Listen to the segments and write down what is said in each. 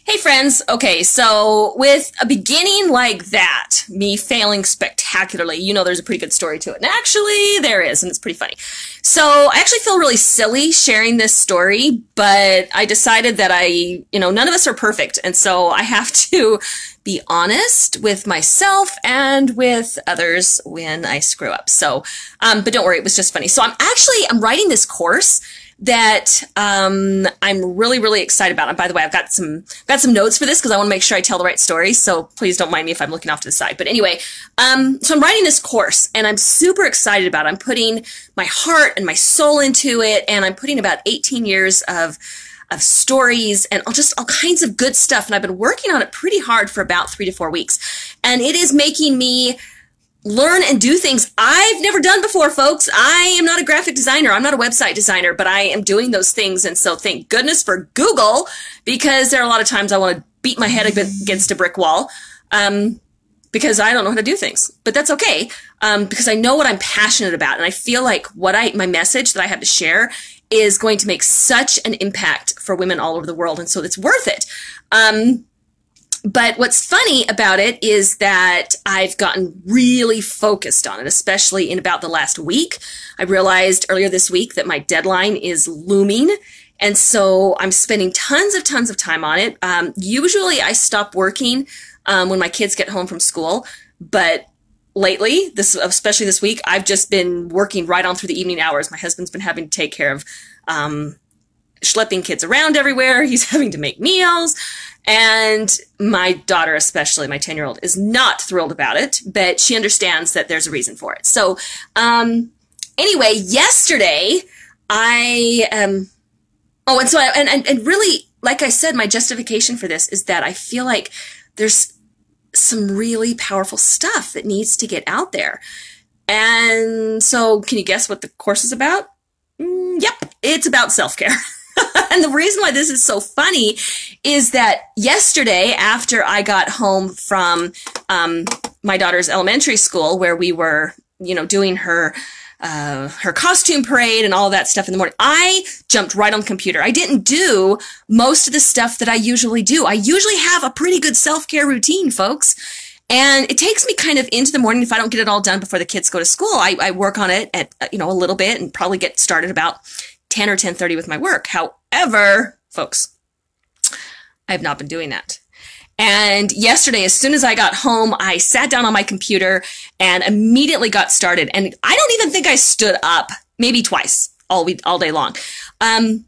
Hey friends, okay, so with a beginning like that, me failing spectacularly, you know there's a pretty good story to it. And actually, there is, and it's pretty funny. So I actually feel really silly sharing this story, but I decided that none of us are perfect, and so I have to be honest with myself and with others when I screw up. So, but don't worry, it was just funny. So I'm writing this course that I'm really, really excited about. And by the way, I've got some notes for this because I want to make sure I tell the right story. So please don't mind me if I'm looking off to the side. But anyway, so I'm writing this course and I'm super excited about it. I'm putting my heart and my soul into it, and I'm putting about 18 years of stories and all kinds of good stuff. And I've been working on it pretty hard for about 3 to 4 weeks. And it is making me learn and do things I've never done before, folks. I am not a graphic designer. I'm not a website designer, but I am doing those things. And so thank goodness for Google, because there are a lot of times I want to beat my head against a brick wall, because I don't know how to do things, but that's okay. Because I know what I'm passionate about. And I feel like my message that I have to share is going to make such an impact for women all over the world. And so it's worth it. But what's funny about it is that I've gotten really focused on it, especially in about the last week. I realized earlier this week that my deadline is looming. And so I'm spending tons of time on it. Usually I stop working when my kids get home from school. But lately, especially this week, I've just been working right on through the evening hours. My husband's been having to take care of schlepping kids around everywhere. He's having to make meals. And my daughter, especially my 10-year-old, is not thrilled about it, but she understands that there's a reason for it. So, anyway, yesterday and really, like I said, my justification for this is that I feel like there's some really powerful stuff that needs to get out there. And so can you guess what the course is about? Yep, it's about self-care. And the reason why this is so funny is that yesterday, after I got home from my daughter's elementary school, where we were, doing her costume parade and all that stuff in the morning, I jumped right on the computer. I didn't do most of the stuff that I usually do. I usually have a pretty good self-care routine, folks. And it takes me kind of into the morning. If I don't get it all done before the kids go to school, I work on it at, a little bit and probably get started about 10 or 10:30 with my work. However, folks, I have not been doing that. And yesterday, as soon as I got home, I sat down on my computer and immediately got started. And I don't even think I stood up, maybe twice all day long.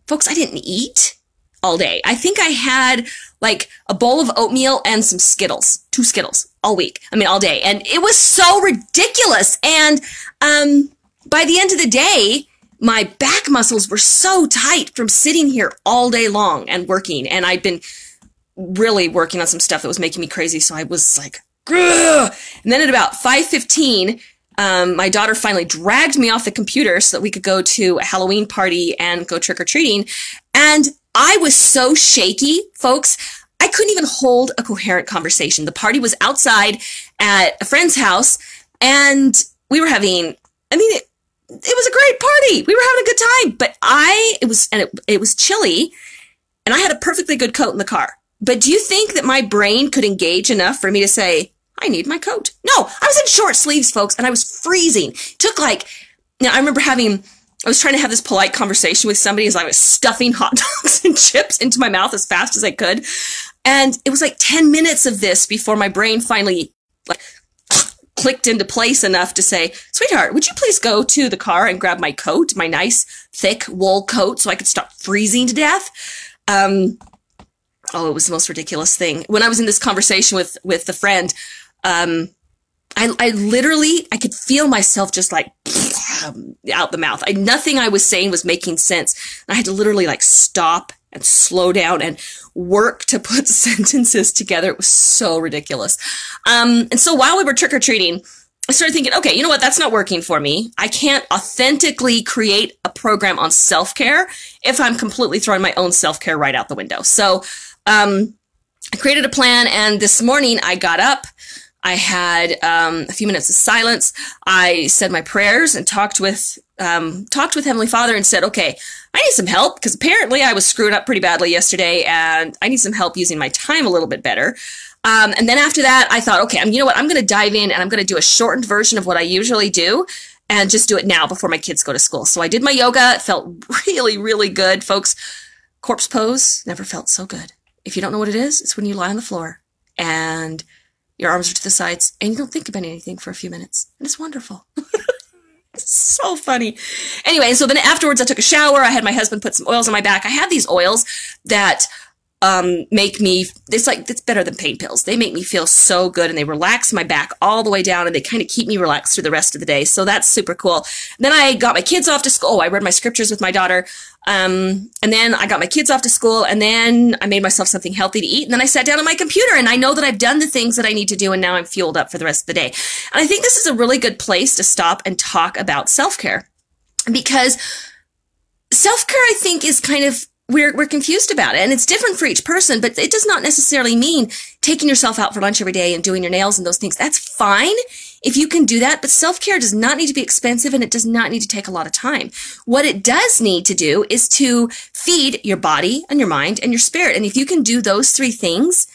Folks, I didn't eat all day. I think I had like a bowl of oatmeal and some Skittles, 2 Skittles all day. And it was so ridiculous. And by the end of the day, my back muscles were so tight from sitting here all day long and working. And I'd been really working on some stuff that was making me crazy. So I was like, grr! And then at about 5:15, my daughter finally dragged me off the computer so that we could go to a Halloween party and go trick-or-treating. And I was so shaky, folks, I couldn't even hold a coherent conversation. The party was outside at a friend's house, and we were having, it was a great party. We were having a good time, but it was chilly, and I had a perfectly good coat in the car. But do you think that my brain could engage enough for me to say, I need my coat? No, I was in short sleeves, folks, and I was freezing. It took I remember I was trying to have this polite conversation with somebody as I was stuffing hot dogs and chips into my mouth as fast as I could. And it was like 10 minutes of this before my brain finally clicked into place enough to say, sweetheart, would you please go to the car and grab my coat, my nice thick wool coat, so I could stop freezing to death? It was the most ridiculous thing. When I was in this conversation with the friend, I could feel myself just like out the mouth. Nothing I was saying was making sense. I had to literally stop and slow down and work to put sentences together. It was so ridiculous. And so while we were trick-or-treating, I started thinking, okay, you know what? That's not working for me. I can't authentically create a program on self-care if I'm completely throwing my own self-care right out the window. So I created a plan, and this morning I got up. I had a few minutes of silence. I said my prayers and talked with talked with Heavenly Father and said, okay, I need some help because apparently I was screwing up pretty badly yesterday and I need some help using my time a little bit better. And then after that, I thought, okay, you know what? I'm going to dive in and I'm going to do a shortened version of what I usually do and just do it now before my kids go to school. So I did my yoga. It felt really, really good. Folks, corpse pose never felt so good. If you don't know what it is, it's when you lie on the floor and your arms are to the sides and you don't think about anything for a few minutes. And it's wonderful. It's so funny. Anyway, so then afterwards I took a shower. I had my husband put some oils on my back. I have these oils that make me, it's better than pain pills. They make me feel so good and they relax my back all the way down and they kind of keep me relaxed through the rest of the day. So that's super cool. Then I got my kids off to school. Oh, I read my scriptures with my daughter. And then I got my kids off to school and then I made myself something healthy to eat. And then I sat down on my computer and I know that I've done the things that I need to do and now I'm fueled up for the rest of the day. And I think this is a really good place to stop and talk about self-care because self-care, I think, is kind of, we're confused about it and it's different for each person, but it does not necessarily mean taking yourself out for lunch every day and doing your nails and those things. That's fine if you can do that, but self-care does not need to be expensive and it does not need to take a lot of time. What it does need to do is to feed your body and your mind and your spirit. And if you can do those three things,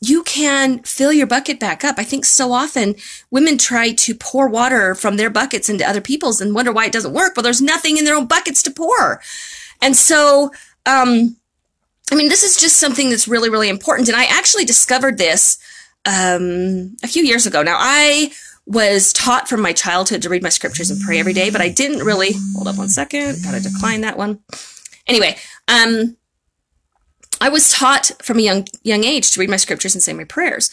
you can fill your bucket back up. I think so often women try to pour water from their buckets into other people's and wonder why it doesn't work. Well, there's nothing in their own buckets to pour. And so, this is just something that's really, really important. And I actually discovered this a few years ago. Now, I was taught from my childhood to read my scriptures and pray every day, but I didn't really, hold up one second, gotta decline that one. Anyway, I was taught from a young age to read my scriptures and say my prayers.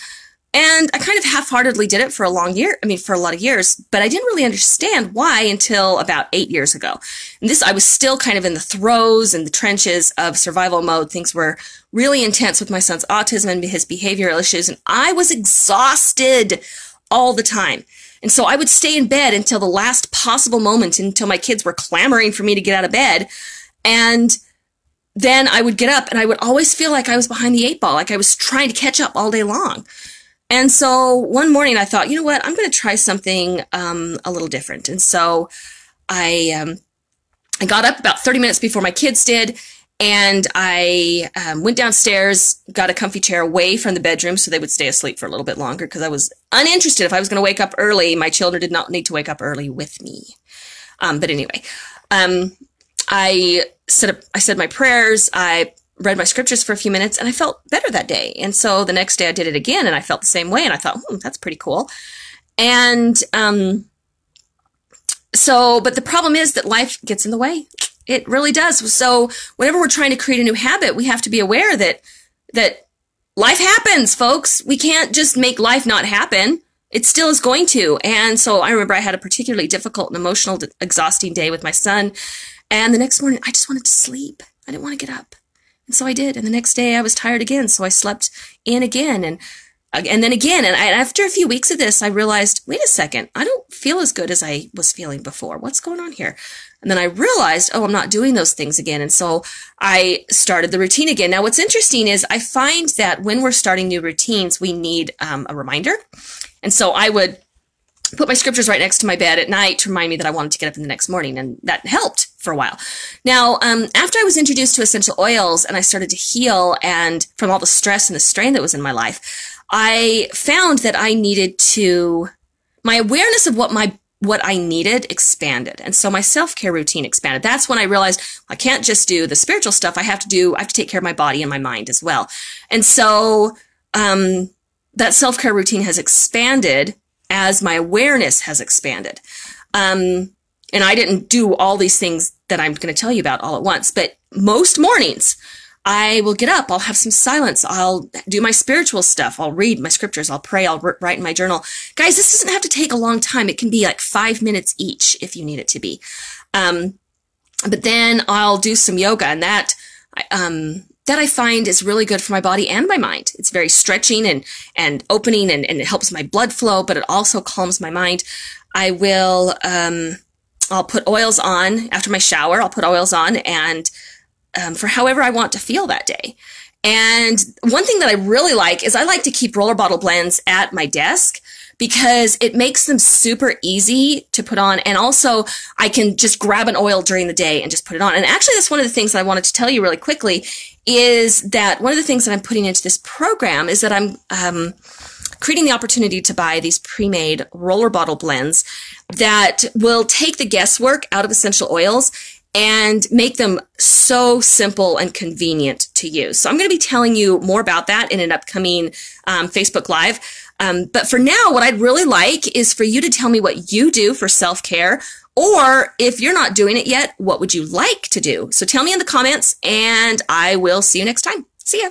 And I kind of half-heartedly did it for a lot of years, but I didn't really understand why until about 8 years ago. And I was still kind of in the throes and the trenches of survival mode. Things were really intense with my son's autism and his behavioral issues, and I was exhausted all the time. And so I would stay in bed until the last possible moment, until my kids were clamoring for me to get out of bed. And then I would get up and I would always feel like I was behind the 8 ball, like I was trying to catch up all day long. And so one morning I thought, you know what, I'm going to try something a little different. And so I got up about 30 minutes before my kids did, and I went downstairs, got a comfy chair away from the bedroom so they would stay asleep for a little bit longer because I was uninterested. If I was going to wake up early, my children did not need to wake up early with me. But anyway, I said my prayers, I read my scriptures for a few minutes and I felt better that day. And so the next day I did it again and I felt the same way and I thought, that's pretty cool. And, but the problem is that life gets in the way. It really does. So whenever we're trying to create a new habit, we have to be aware that life happens, folks. We can't just make life not happen. It still is going to. And so I remember I had a particularly difficult and emotional, exhausting day with my son. And the next morning I just wanted to sleep. I didn't want to get up. And so I did. And the next day I was tired again. So I slept in again and then again. And after a few weeks of this, I realized, wait a second, I don't feel as good as I was feeling before. What's going on here? And then I realized, I'm not doing those things again. And so I started the routine again. Now, what's interesting is I find that when we're starting new routines, we need a reminder. And so I would put my scriptures right next to my bed at night to remind me that I wanted to get up in the next morning. And that helped for a while. Now, after I was introduced to essential oils and I started to heal and from all the stress and the strain that was in my life, I found that my awareness of what I needed expanded. And so my self-care routine expanded. That's when I realized I can't just do the spiritual stuff. I have to take care of my body and my mind as well. And so, that self-care routine has expanded as my awareness has expanded. And I didn't do all these things that I'm going to tell you about all at once, but most mornings I will get up, I'll have some silence, I'll do my spiritual stuff, I'll read my scriptures, I'll pray, I'll write in my journal. Guys, this doesn't have to take a long time. It can be like 5 minutes each if you need it to be. But then I'll do some yoga, and that I find is really good for my body and my mind. It's very stretching and opening, and it helps my blood flow, but it also calms my mind. I'll put oils on after my shower. I'll put oils on and for however I want to feel that day. And one thing that I really like is I like to keep roller bottle blends at my desk because it makes them super easy to put on. And also I can just grab an oil during the day and just put it on. And actually that's one of the things that I wanted to tell you really quickly is that one of the things that I'm putting into this program is that I'm creating the opportunity to buy these pre-made roller bottle blends that will take the guesswork out of essential oils and make them so simple and convenient to use. So I'm going to be telling you more about that in an upcoming Facebook Live. But for now, what I'd really like is for you to tell me what you do for self-care, or if you're not doing it yet, what would you like to do? So tell me in the comments, and I will see you next time. See ya.